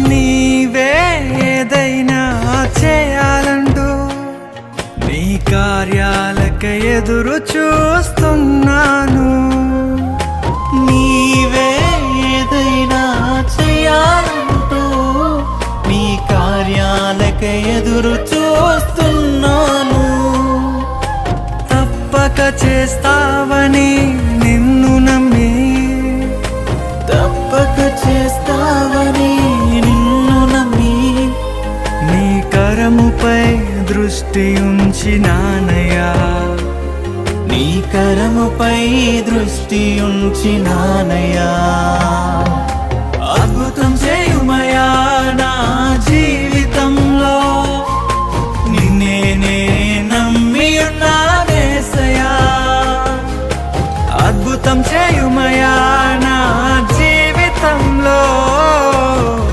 నీవే ఏదైనా చేయాలంటూ నీ కార్యాలకై ఎదురు చూస్తున్నాను. నీవే ఏదైనా చేయాలంటూ నీ కార్యాలకై ఎదురు చూస్తున్నాను. తప్పక చేస్తావని నిన్ను నమ్మి, తప్పక చేస్తావని నిన్ను నమ్మి, నీ కరముపై దృష్టి ఉంచినానయ్యా. నీ కరముపై దృష్టి ఉంచినానయ్యా.